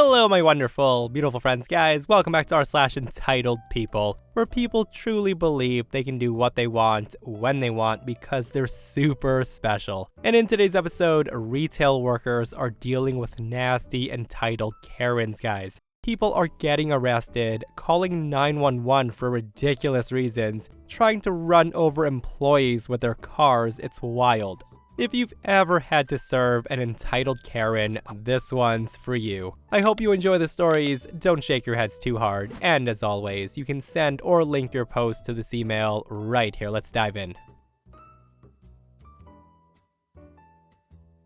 Hello, my wonderful, beautiful friends, guys. Welcome back to r/EntitledPeople, where people truly believe they can do what they want, when they want, because they're super special. And in today's episode, retail workers are dealing with nasty entitled Karens, guys. People are getting arrested, calling 911 for ridiculous reasons, trying to run over employees with their cars. It's wild. If you've ever had to serve an entitled Karen, this one's for you. I hope you enjoy the stories, don't shake your heads too hard, and as always, you can send or link your post to this email right here. Let's dive in.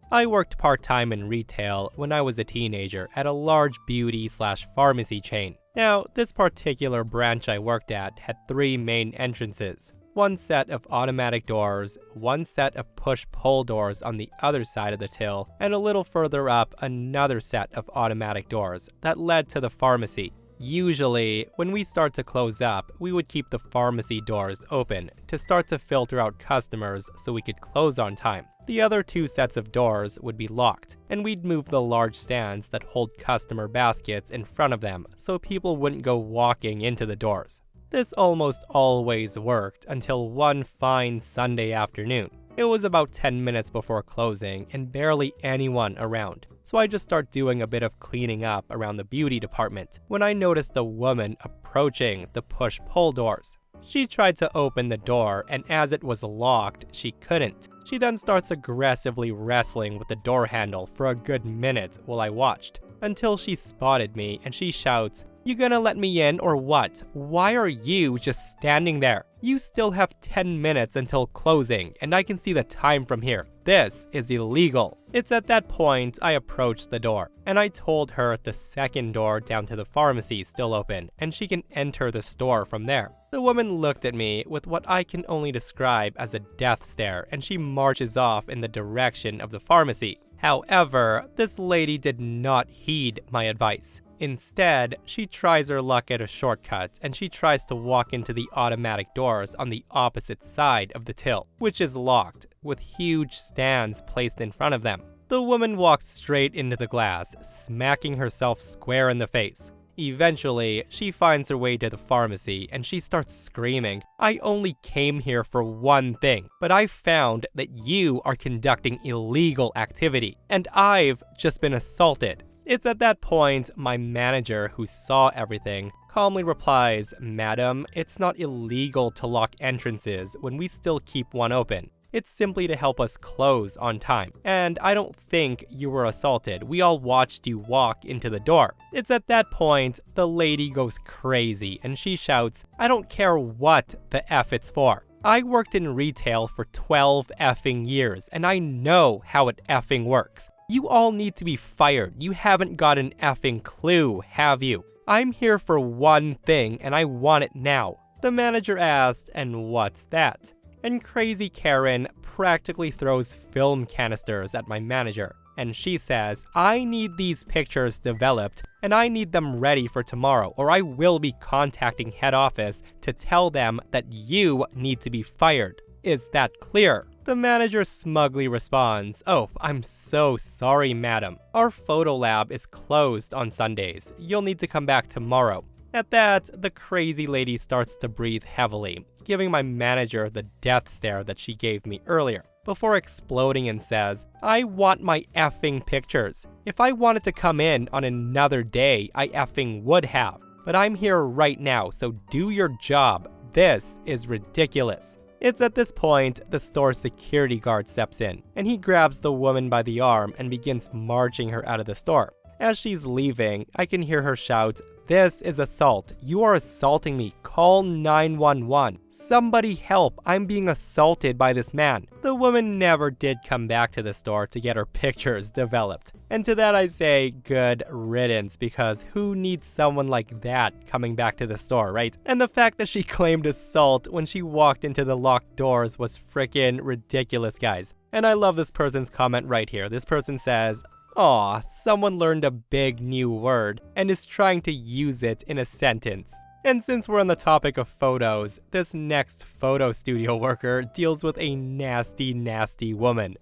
I worked part-time in retail when I was a teenager at a large beauty/pharmacy chain. Now, this particular branch I worked at had 3 main entrances. One set of automatic doors, one set of push-pull doors on the other side of the till, and a little further up, another set of automatic doors that led to the pharmacy. Usually, when we start to close up, we would keep the pharmacy doors open to start to filter out customers so we could close on time. The other 2 sets of doors would be locked, and we'd move the large stands that hold customer baskets in front of them so people wouldn't go walking into the doors. This almost always worked until one fine Sunday afternoon. It was about 10 minutes before closing and barely anyone around, so I just started doing a bit of cleaning up around the beauty department when I noticed a woman approaching the push-pull doors. She tried to open the door, and as it was locked, she couldn't. She then starts aggressively wrestling with the door handle for a good minute while I watched, until she spotted me and she shouts, "You gonna let me in or what? Why are you just standing there? You still have 10 minutes until closing, and I can see the time from here. This is illegal." It's at that point I approached the door, and I told her the second door down to the pharmacy is still open, and she can enter the store from there. The woman looked at me with what I can only describe as a death stare, and she marches off in the direction of the pharmacy. However, this lady did not heed my advice. Instead, she tries her luck at a shortcut, and she tries to walk into the automatic doors on the opposite side of the till, which is locked, with huge stands placed in front of them. The woman walks straight into the glass, smacking herself square in the face. Eventually, she finds her way to the pharmacy, and she starts screaming, "I only came here for one thing, but I found that you are conducting illegal activity, and I've just been assaulted." It's at that point my manager, who saw everything, calmly replies, "Madam, it's not illegal to lock entrances when we still keep one open. It's simply to help us close on time. And I don't think you were assaulted. We all watched you walk into the door." It's at that point the lady goes crazy and she shouts, "I don't care what the F it's for. I worked in retail for 12 effing years and I know how it effing works. You all need to be fired. You haven't got an effing clue, have you? I'm here for one thing and I want it now." The manager asked, "And what's that?" And crazy Karen practically throws film canisters at my manager. And she says, "I need these pictures developed and I need them ready for tomorrow, or I will be contacting head office to tell them that you need to be fired. Is that clear?" The manager smugly responds, "Oh, I'm so sorry, madam. Our photo lab is closed on Sundays. You'll need to come back tomorrow." At that, the crazy lady starts to breathe heavily, giving my manager the death stare that she gave me earlier, before exploding and says, "I want my effing pictures. If I wanted to come in on another day, I effing would have. But I'm here right now, so do your job. This is ridiculous." It's at this point the store security guard steps in, and he grabs the woman by the arm and begins marching her out of the store. As she's leaving, I can hear her shout, "This is assault. You are assaulting me. Call 911. Somebody help. I'm being assaulted by this man." The woman never did come back to the store to get her pictures developed. And to that I say, good riddance, because who needs someone like that coming back to the store, right? And the fact that she claimed assault when she walked into the locked doors was frickin' ridiculous, guys. And I love this person's comment right here. This person says, "Aw, someone learned a big new word and is trying to use it in a sentence." And since we're on the topic of photos, this next photo studio worker deals with a nasty, nasty woman.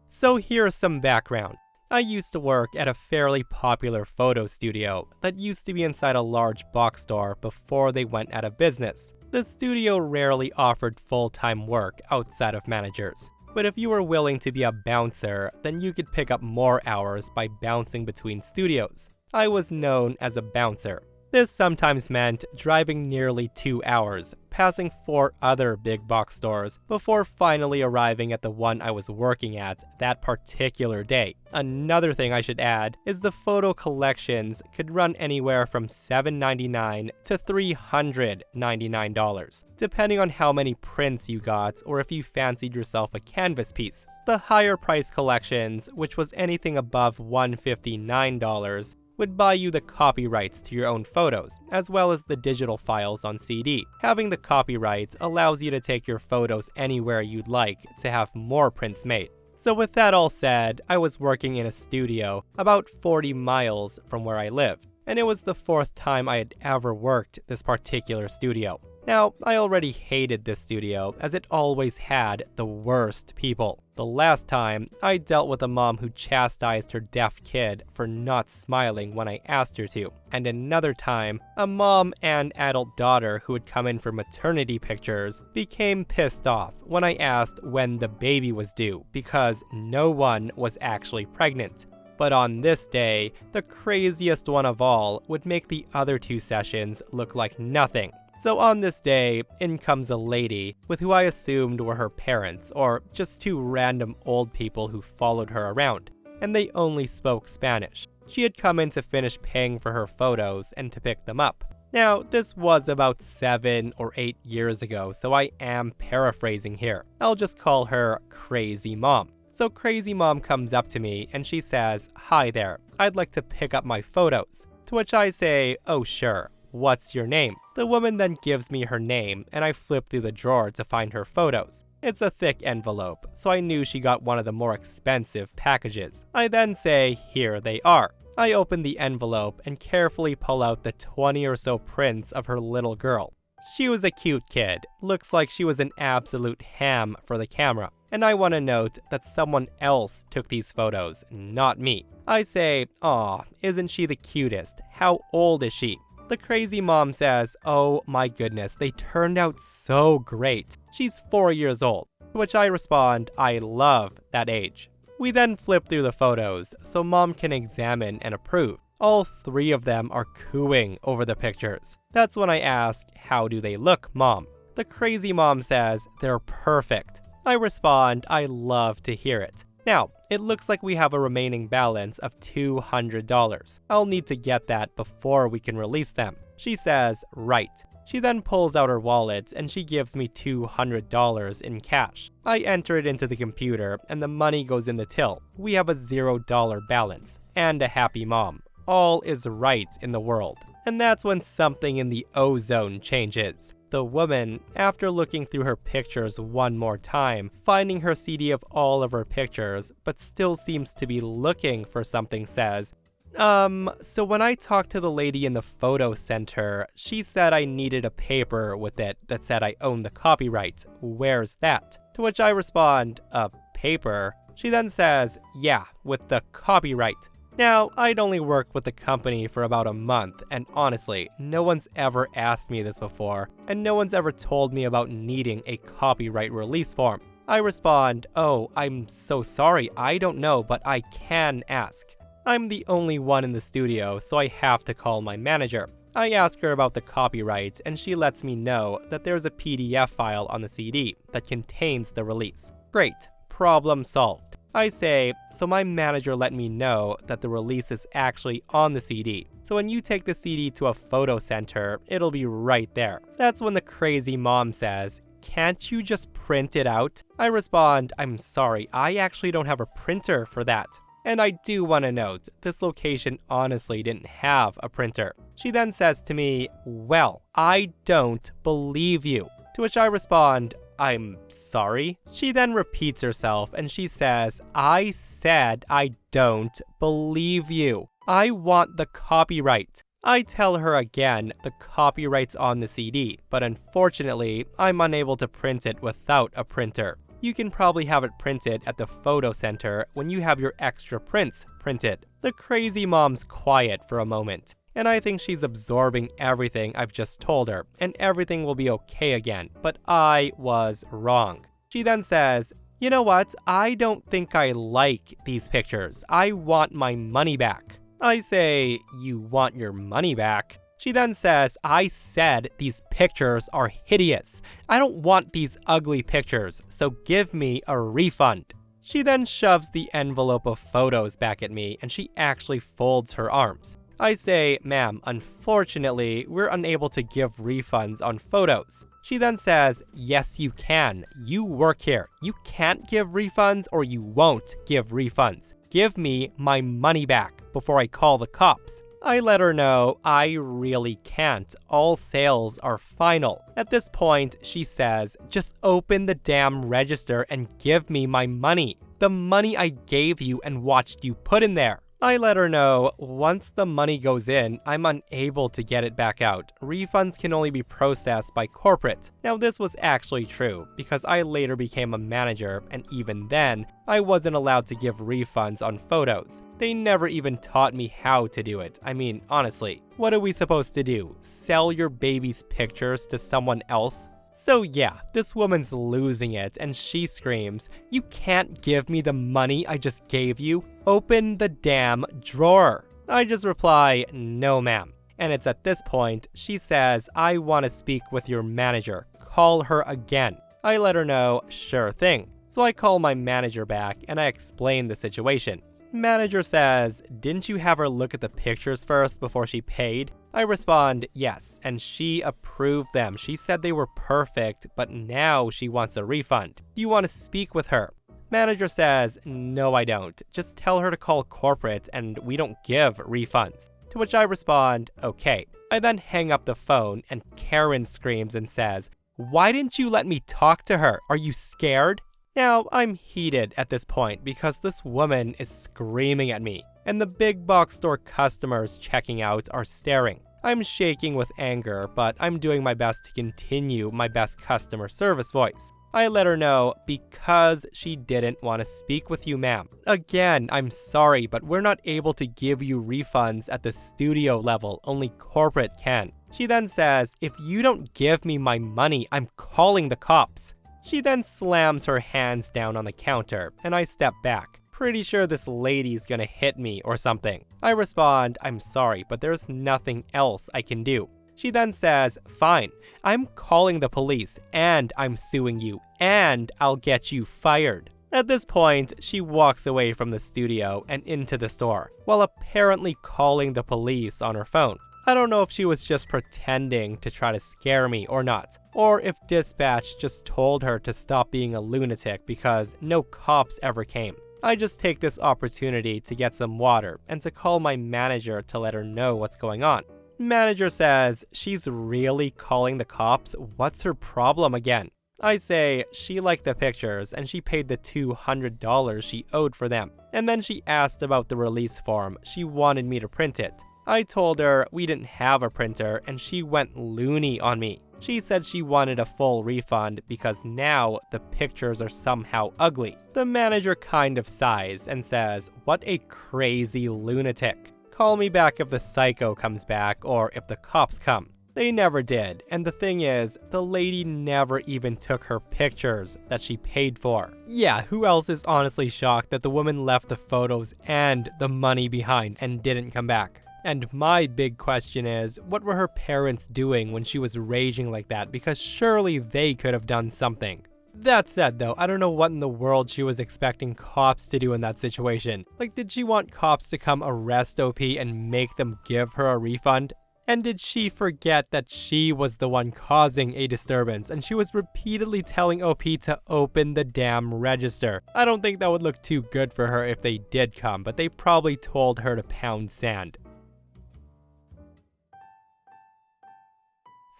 So here's some background. I used to work at a fairly popular photo studio that used to be inside a large box store before they went out of business. The studio rarely offered full-time work outside of managers, but if you were willing to be a bouncer, then you could pick up more hours by bouncing between studios. I was known as a bouncer. This sometimes meant driving nearly 2 hours, passing 4 other big box stores before finally arriving at the one I was working at that particular day. Another thing I should add is the photo collections could run anywhere from $7.99 to $399, depending on how many prints you got or if you fancied yourself a canvas piece. The higher price collections, which was anything above $159, would buy you the copyrights to your own photos, as well as the digital files on CD. Having the copyright allows you to take your photos anywhere you'd like to have more prints made. So with that all said, I was working in a studio about 40 miles from where I lived, and it was the 4th time I had ever worked this particular studio. Now, I already hated this studio as it always had the worst people. The last time, I dealt with a mom who chastised her deaf kid for not smiling when I asked her to. And another time, a mom and adult daughter who had come in for maternity pictures became pissed off when I asked when the baby was due because no one was actually pregnant. But on this day, the craziest one of all would make the other 2 sessions look like nothing. So on this day, in comes a lady with who I assumed were her parents, or just 2 random old people who followed her around, and they only spoke Spanish. She had come in to finish paying for her photos and to pick them up. Now, this was about 7 or 8 years ago, so I am paraphrasing here. I'll just call her Crazy Mom. So Crazy Mom comes up to me and she says, "Hi there, I'd like to pick up my photos." To which I say, "Oh sure. What's your name?" The woman then gives me her name, and I flip through the drawer to find her photos. It's a thick envelope, so I knew she got one of the more expensive packages. I then say, "Here they are." I open the envelope and carefully pull out the 20 or so prints of her little girl. She was a cute kid, looks like she was an absolute ham for the camera. And I want to note that someone else took these photos, not me. I say, "Aw, isn't she the cutest? How old is she?" The Crazy Mom says, "Oh my goodness, they turned out so great. She's 4 years old." To which I respond, "I love that age." We then flip through the photos so Mom can examine and approve. All 3 of them are cooing over the pictures. That's when I ask, "How do they look, Mom?" The Crazy Mom says, "They're perfect." I respond, "I love to hear it." Now, it looks like we have a remaining balance of $200. I'll need to get that before we can release them. She says, "Right." She then pulls out her wallet and she gives me $200 in cash. I enter it into the computer and the money goes in the till. We have a $0 balance and a happy mom. All is right in the world. And that's when something in the ozone changes. The woman, after looking through her pictures one more time, finding her CD of all of her pictures, but still seems to be looking for something, says, so when I talked to the lady in the photo center, she said I needed a paper with it that said I own the copyright. Where's that?" To which I respond, "A paper?" She then says, "Yeah, with the copyright." Now, I'd only worked with the company for about a month, and honestly, no one's ever asked me this before, and no one's ever told me about needing a copyright release form. I respond, "Oh, I'm so sorry, I don't know, but I can ask." I'm the only one in the studio, so I have to call my manager. I ask her about the copyright, and she lets me know that there's a PDF file on the CD that contains the release. Great, problem solved. I say, "So my manager let me know that the release is actually on the CD. So when you take the CD to a photo center, it'll be right there." That's when the Crazy Mom says, "Can't you just print it out?" I respond, "I'm sorry, I actually don't have a printer for that." And I do want to note, this location honestly didn't have a printer. She then says to me, "Well, I don't believe you." To which I respond, "I'm sorry?" She then repeats herself and she says, "I said I don't believe you. I want the copyright." I tell her again the copyright's on the CD, but unfortunately, I'm unable to print it without a printer. You can probably have it printed at the photo center when you have your extra prints printed. The crazy mom's quiet for a moment, and I think she's absorbing everything I've just told her, and everything will be okay again, but I was wrong. She then says, "You know what? I don't think I like these pictures. I want my money back." I say, "You want your money back?" She then says, "I said these pictures are hideous. I don't want these ugly pictures, so give me a refund." She then shoves the envelope of photos back at me, and she actually folds her arms. I say, "Ma'am, unfortunately, we're unable to give refunds on photos." She then says, "Yes, you can. You work here. You can't give refunds or you won't give refunds. Give me my money back before I call the cops." I let her know I really can't. All sales are final. At this point, she says, "Just open the damn register and give me my money. The money I gave you and watched you put in there." I let her know once the money goes in, I'm unable to get it back out. Refunds can only be processed by corporate. Now this was actually true, because I later became a manager, and even then, I wasn't allowed to give refunds on photos. They never even taught me how to do it. I mean, honestly, what are we supposed to do? Sell your baby's pictures to someone else? So yeah, this woman's losing it, and she screams, "You can't give me the money I just gave you. Open the damn drawer." I just reply, "No, ma'am." And it's at this point, she says, "I want to speak with your manager. Call her again." I let her know, "Sure thing." So I call my manager back, and I explain the situation. Manager says, "Didn't you have her look at the pictures first before she paid?" I respond, "Yes, and she approved them. She said they were perfect, but now she wants a refund. Do you want to speak with her?" Manager says, "No, I don't. Just tell her to call corporate and we don't give refunds." To which I respond, "Okay." I then hang up the phone and Karen screams and says, "Why didn't you let me talk to her? Are you scared?" Now, I'm heated at this point because this woman is screaming at me, and the big box store customers checking out are staring. I'm shaking with anger, but I'm doing my best to continue my best customer service voice. I let her know, "Because she didn't want to speak with you, ma'am. Again, I'm sorry, but we're not able to give you refunds at the studio level. Only corporate can." She then says, "If you don't give me my money, I'm calling the cops." She then slams her hands down on the counter, and I step back. Pretty sure this lady's gonna hit me or something. I respond, "I'm sorry, but there's nothing else I can do." She then says, "Fine, I'm calling the police, and I'm suing you, and I'll get you fired." At this point, she walks away from the studio and into the store, while apparently calling the police on her phone. I don't know if she was just pretending to try to scare me or not, or if dispatch just told her to stop being a lunatic because no cops ever came. I just take this opportunity to get some water and to call my manager to let her know what's going on. Manager says, "She's really calling the cops? What's her problem again?" I say, "She liked the pictures and she paid the $200 she owed for them. And then she asked about the release form. She wanted me to print it. I told her we didn't have a printer and she went loony on me. She said she wanted a full refund because now the pictures are somehow ugly." The manager kind of sighs and says, "What a crazy lunatic. Call me back if the psycho comes back or if the cops come." They never did, and the thing is, the lady never even took her pictures that she paid for. Yeah, who else is honestly shocked that the woman left the photos and the money behind and didn't come back? And my big question is, what were her parents doing when she was raging like that? Because surely they could have done something. That said though, I don't know what in the world she was expecting cops to do in that situation. Like, did she want cops to come arrest OP and make them give her a refund? And did she forget that she was the one causing a disturbance and she was repeatedly telling OP to open the damn register? I don't think that would look too good for her if they did come, but they probably told her to pound sand.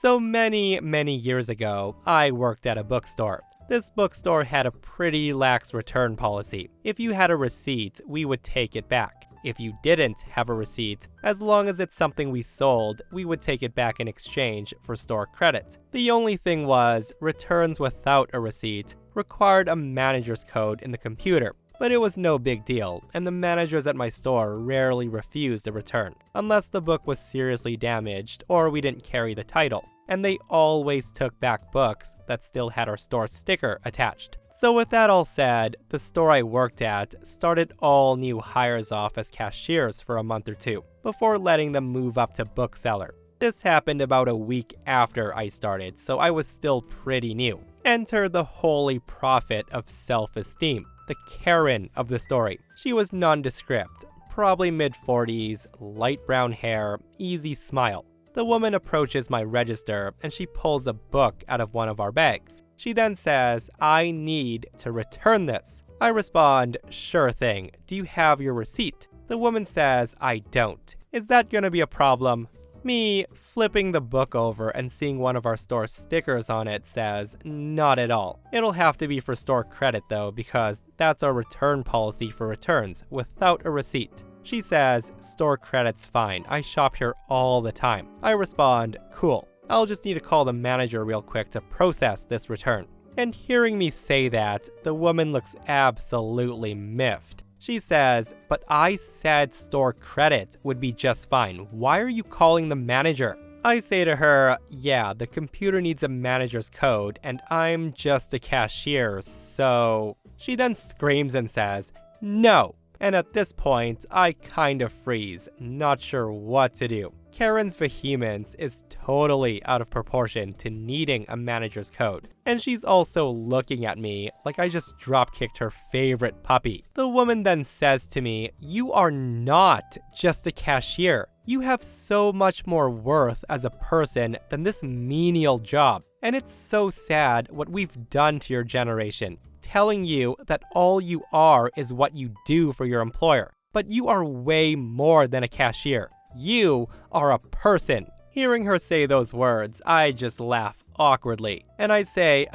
So many years ago, I worked at a bookstore. This bookstore had a pretty lax return policy. If you had a receipt, we would take it back. If you didn't have a receipt, as long as it's something we sold, we would take it back in exchange for store credit. The only thing was, returns without a receipt required a manager's code in the computer. But it was no big deal, and the managers at my store rarely refused a return, unless the book was seriously damaged or we didn't carry the title. And they always took back books that still had our store sticker attached. So with that all said, the store I worked at started all new hires off as cashiers for a month or two, before letting them move up to bookseller. This happened about a week after I started, so I was still pretty new. Enter the holy prophet of self-esteem, the Karen of the story. She was nondescript, probably mid-40s, light brown hair, easy smile. The woman approaches my register and she pulls a book out of one of our bags. She then says, "I need to return this." I respond, "Sure thing. Do you have your receipt?" The woman says, "I don't. Is that gonna be a problem?" Me, flipping the book over and seeing one of our store stickers on it, says, "Not at all. It'll have to be for store credit though, because that's our return policy for returns, without a receipt." She says, "Store credit's fine. I shop here all the time." I respond, "Cool. I'll just need to call the manager real quick to process this return." And hearing me say that, the woman looks absolutely miffed. She says, "But I said store credit would be just fine. Why are you calling the manager?" I say to her, "Yeah, the computer needs a manager's code, and I'm just a cashier, so..." She then screams and says, "No!" And at this point, I kind of freeze, not sure what to do. Karen's vehemence is totally out of proportion to needing a manager's code. And she's also looking at me like I just dropkicked her favorite puppy. The woman then says to me, "You are not just a cashier. You have so much more worth as a person than this menial job. And it's so sad what we've done to your generation, telling you that all you are is what you do for your employer. But you are way more than a cashier. You are a person." Hearing her say those words, I just laugh awkwardly. And I say,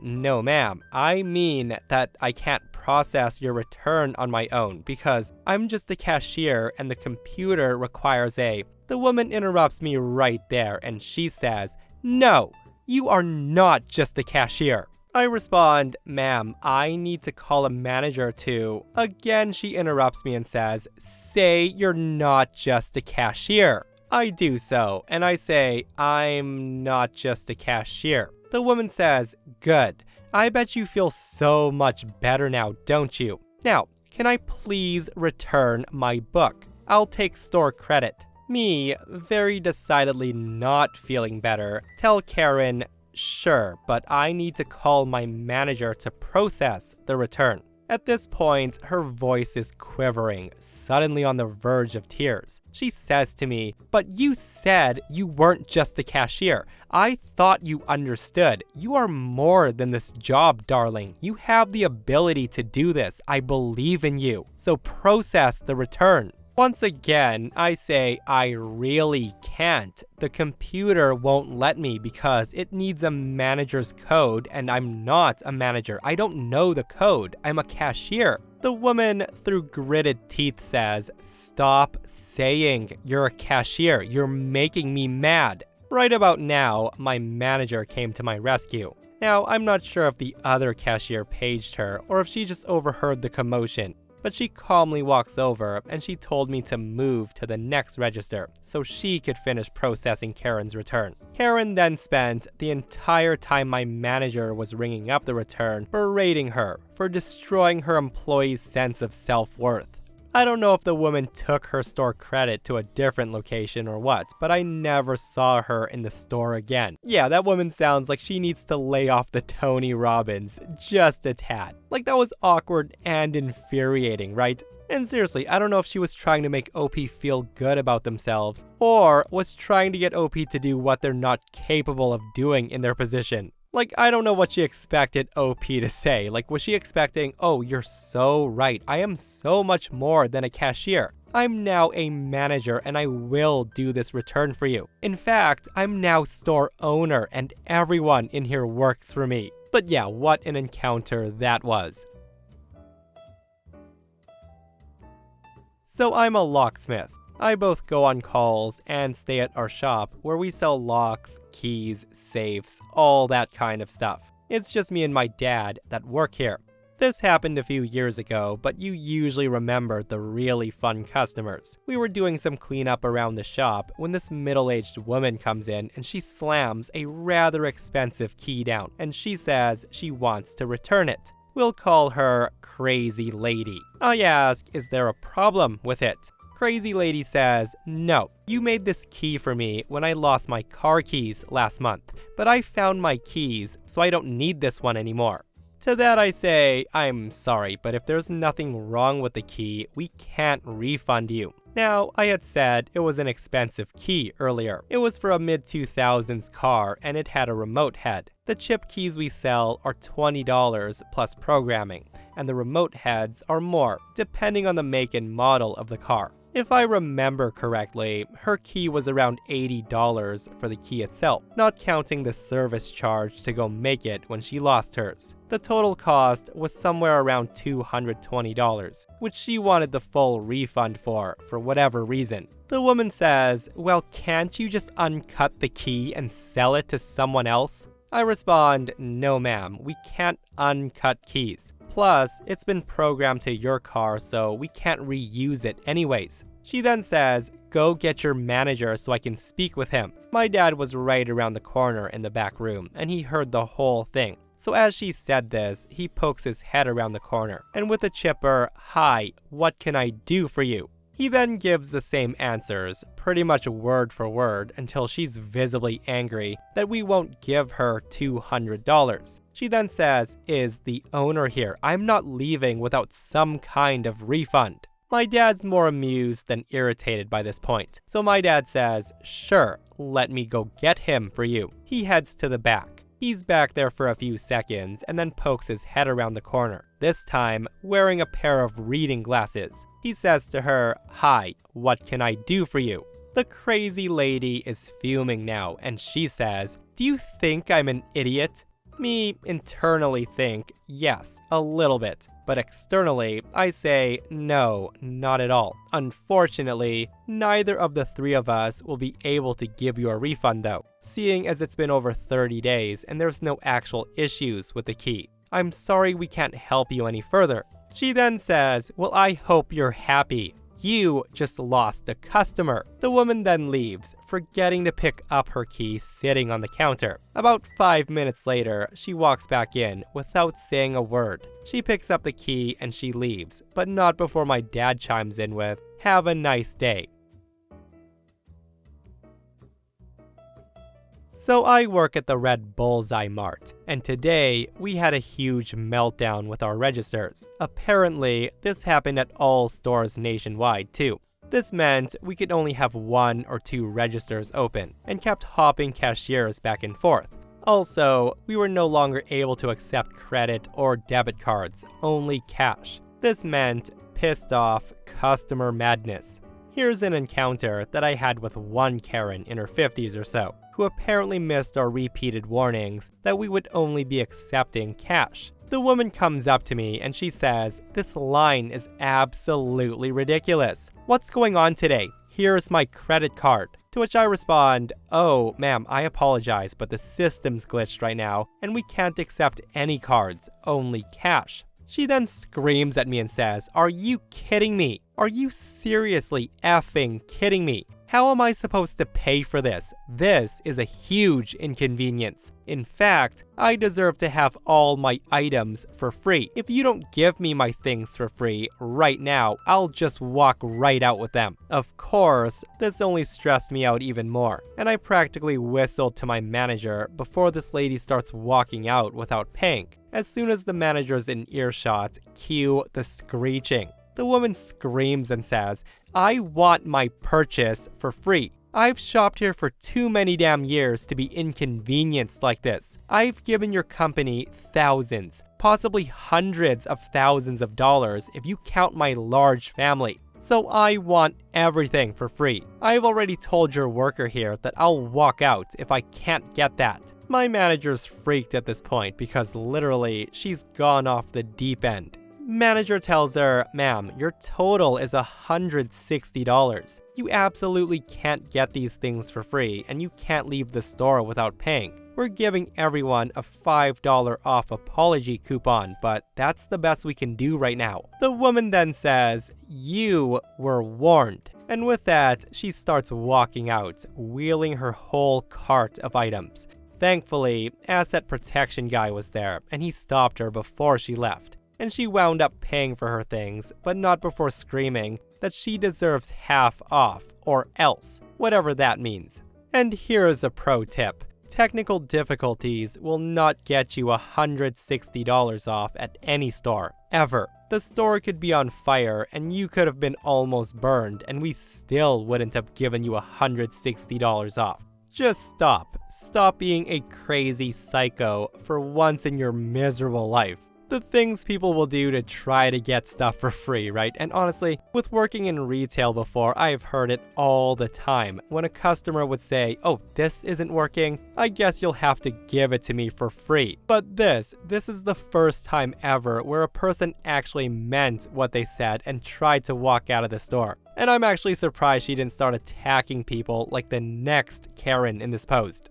"No ma'am, I mean that I can't process your return on my own because I'm just a cashier and the computer requires a..." The woman interrupts me right there and she says, "No, you are not just a cashier." I respond, "Ma'am, I need to call a manager to..." Again, she interrupts me and says, "Say you're not just a cashier." I do so, and I say, "I'm not just a cashier." The woman says, "Good. I bet you feel so much better now, don't you? Now, can I please return my book? I'll take store credit." Me, very decidedly not feeling better, tell Karen, "Sure, but I need to call my manager to process the return." At this point, her voice is quivering, suddenly on the verge of tears. She says to me, "But you said you weren't just a cashier. I thought you understood. You are more than this job, darling. You have the ability to do this. I believe in you. So process the return." Once again, I say I really can't. The computer won't let me because it needs a manager's code and I'm not a manager. I don't know the code. I'm a cashier. The woman, through gritted teeth, says, "Stop saying you're a cashier. You're making me mad." Right about now, my manager came to my rescue. Now, I'm not sure if the other cashier paged her or if she just overheard the commotion. But she calmly walks over and she told me to move to the next register so she could finish processing Karen's return. Karen then spent the entire time my manager was ringing up the return berating her for destroying her employee's sense of self-worth. I don't know if the woman took her store credit to a different location or what, but I never saw her in the store again. Yeah, that woman sounds like she needs to lay off the Tony Robbins just a tad. Like, that was awkward and infuriating, right? And seriously, I don't know if she was trying to make OP feel good about themselves or was trying to get OP to do what they're not capable of doing in their position. Like, I don't know what she expected OP to say. Like, was she expecting, "Oh, you're so right. I am so much more than a cashier. I'm now a manager and I will do this return for you. In fact, I'm now store owner and everyone in here works for me." But yeah, what an encounter that was. So I'm a locksmith. I both go on calls and stay at our shop where we sell locks, keys, safes, all that kind of stuff. It's just me and my dad that work here. This happened a few years ago, but you usually remember the really fun customers. We were doing some cleanup around the shop when this middle-aged woman comes in and she slams a rather expensive key down and she says she wants to return it. We'll call her Crazy Lady. I ask, is there a problem with it? Crazy Lady says, no, you made this key for me when I lost my car keys last month, but I found my keys, so I don't need this one anymore. To that I say, I'm sorry, but if there's nothing wrong with the key, we can't refund you. Now, I had said it was an expensive key earlier. It was for a mid-2000s car and it had a remote head. The chip keys we sell are $20 plus programming, and the remote heads are more, depending on the make and model of the car. If I remember correctly, her key was around $80 for the key itself, not counting the service charge to go make it when she lost hers. The total cost was somewhere around $220, which she wanted the full refund for whatever reason. The woman says, well, can't you just uncut the key and sell it to someone else? I respond, no ma'am, we can't uncut keys. Plus, it's been programmed to your car, so we can't reuse it anyways. She then says, go get your manager so I can speak with him. My dad was right around the corner in the back room, and he heard the whole thing. So as she said this, he pokes his head around the corner, and with a chipper, hi, what can I do for you? He then gives the same answers, pretty much word for word, until she's visibly angry that we won't give her $200. She then says, is the owner here? I'm not leaving without some kind of refund. My dad's more amused than irritated by this point. So my dad says, sure, let me go get him for you. He heads to the back. He's back there for a few seconds and then pokes his head around the corner, this time wearing a pair of reading glasses. He says to her, hi, what can I do for you? The crazy lady is fuming now, and she says, do you think I'm an idiot? Me internally think, yes, a little bit, but externally, I say, no, not at all. Unfortunately, neither of the three of us will be able to give you a refund though, seeing as it's been over 30 days and there's no actual issues with the key. I'm sorry we can't help you any further. She then says, well, I hope you're happy. You just lost a customer. The woman then leaves, forgetting to pick up her key sitting on the counter. About 5 minutes later, she walks back in without saying a word. She picks up the key and she leaves, but not before my dad chimes in with, have a nice day. So I work at the Red Bullseye Mart, and today we had a huge meltdown with our registers. Apparently, this happened at all stores nationwide too. This meant we could only have 1 or 2 registers open, and kept hopping cashiers back and forth. Also, we were no longer able to accept credit or debit cards, only cash. This meant pissed off customer madness. Here's an encounter that I had with one Karen in her 50s or so, who apparently missed our repeated warnings that we would only be accepting cash. The woman comes up to me and she says, this line is absolutely ridiculous. What's going on today? Here's my credit card. To which I respond, oh, ma'am, I apologize, but the system's glitched right now and we can't accept any cards, only cash. She then screams at me and says, are you kidding me? Are you seriously effing kidding me? How am I supposed to pay for this? This is a huge inconvenience. In fact, I deserve to have all my items for free. If you don't give me my things for free right now, I'll just walk right out with them. Of course, this only stressed me out even more, and I practically whistled to my manager before this lady starts walking out without paying. As soon as the manager's in earshot, cue the screeching. The woman screams and says, I want my purchase for free. I've shopped here for too many damn years to be inconvenienced like this. I've given your company thousands, possibly hundreds of thousands of dollars if you count my large family. So I want everything for free. I've already told your worker here that I'll walk out if I can't get that. My manager's freaked at this point because literally she's gone off the deep end. Manager tells her, "Ma'am, your total is $160. You absolutely can't get these things for free, and you can't leave the store without paying. We're giving everyone a $5 off apology coupon, but that's the best we can do right now." The woman then says, "You were warned." And with that, she starts walking out, wheeling her whole cart of items. Thankfully, Asset Protection guy was there, and he stopped her before she left. And she wound up paying for her things, but not before screaming that she deserves half off, or else, whatever that means. And here's a pro tip. Technical difficulties will not get you $160 off at any store, ever. The store could be on fire and you could have been almost burned and we still wouldn't have given you $160 off. Just stop. Stop being a crazy psycho for once in your miserable life. The things people will do to try to get stuff for free, right? And honestly, with working in retail before, I've heard it all the time. When a customer would say, "Oh, this isn't working, I guess you'll have to give it to me for free." But this is the first time ever where a person actually meant what they said and tried to walk out of the store. And I'm actually surprised she didn't start attacking people like the next Karen in this post.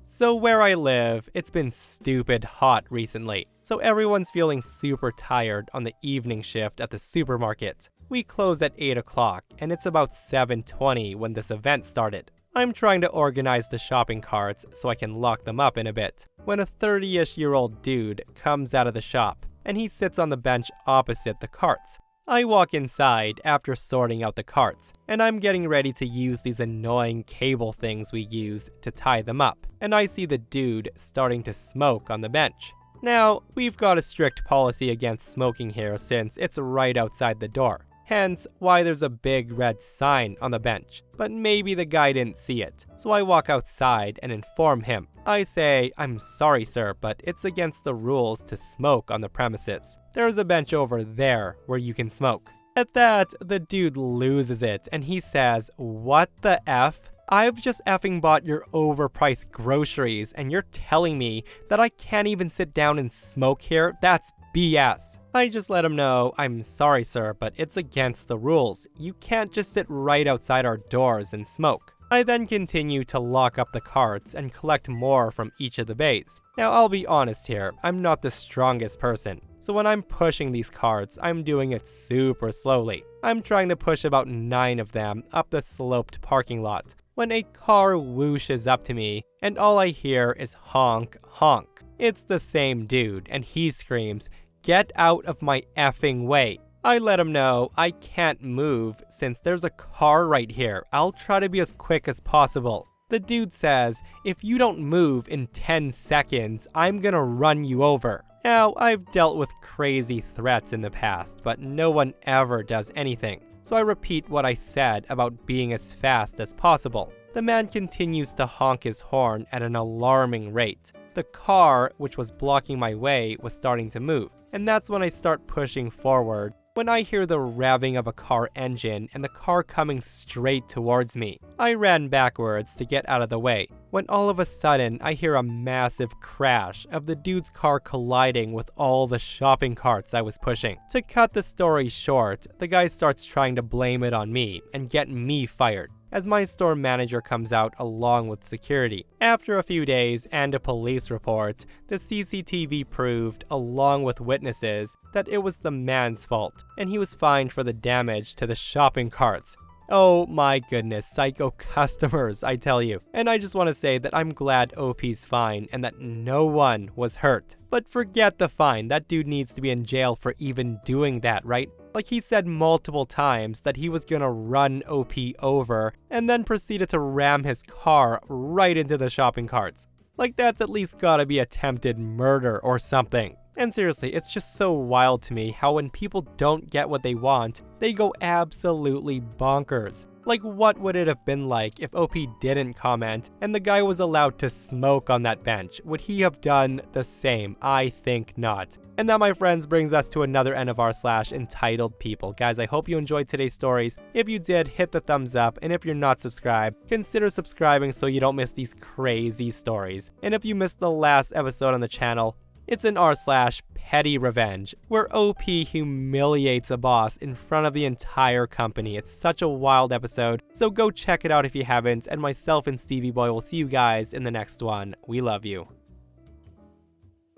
So where I live, it's been stupid hot recently, so everyone's feeling super tired on the evening shift at the supermarket. We close at 8 o'clock, and it's about 7:20 when this event started. I'm trying to organize the shopping carts so I can lock them up in a bit, when a 30-ish-year-old dude comes out of the shop, and he sits on the bench opposite the carts. I walk inside after sorting out the carts, and I'm getting ready to use these annoying cable things we use to tie them up, and I see the dude starting to smoke on the bench. Now, we've got a strict policy against smoking here since it's right outside the door, hence why there's a big red sign on the bench, but maybe the guy didn't see it, so I walk outside and inform him. I say, "I'm sorry sir, but it's against the rules to smoke on the premises. There's a bench over there where you can smoke." At that, the dude loses it and he says, "What the F? I've just effing bought your overpriced groceries and you're telling me that I can't even sit down and smoke here? That's BS. I just let him know, "I'm sorry sir, but it's against the rules. You can't just sit right outside our doors and smoke." I then continue to lock up the carts and collect more from each of the bays. Now I'll be honest here, I'm not the strongest person, so when I'm pushing these carts, I'm doing it super slowly. I'm trying to push about 9 of them up the sloped parking lot, when a car whooshes up to me, and all I hear is honk, honk. It's the same dude, and he screams, "Get out of my effing way." I let him know I can't move since there's a car right here. I'll try to be as quick as possible. The dude says, "If you don't move in 10 seconds, I'm gonna run you over." Now, I've dealt with crazy threats in the past, but no one ever does anything. So I repeat what I said about being as fast as possible. The man continues to honk his horn at an alarming rate. The car, which was blocking my way, was starting to move, and that's when I start pushing forward, when I hear the revving of a car engine and the car coming straight towards me. I ran backwards to get out of the way, when all of a sudden I hear a massive crash of the dude's car colliding with all the shopping carts I was pushing. To cut the story short, the guy starts trying to blame it on me and get me fired, as my store manager comes out along with security. After a few days and a police report, the CCTV proved, along with witnesses, that it was the man's fault, and he was fined for the damage to the shopping carts. Oh my goodness, psycho customers, I tell you. And I just want to say that I'm glad OP's fine and that no one was hurt. But forget the fine, that dude needs to be in jail for even doing that, right? Like, he said multiple times that he was gonna run OP over and then proceeded to ram his car right into the shopping carts. Like, that's at least gotta be attempted murder or something. And seriously, it's just so wild to me how when people don't get what they want, they go absolutely bonkers. Like, what would it have been like if OP didn't comment and the guy was allowed to smoke on that bench? Would he have done the same? I think not. And that, my friends, brings us to another end of r/entitled people. Guys, I hope you enjoyed today's stories. If you did, hit the thumbs up. And if you're not subscribed, consider subscribing so you don't miss these crazy stories. And if you missed the last episode on the channel, It's an r/petty revenge, where OP humiliates a boss in front of the entire company. It's such a wild episode, so go check it out if you haven't, and myself and Stevie Boy will see you guys in the next one. We love you.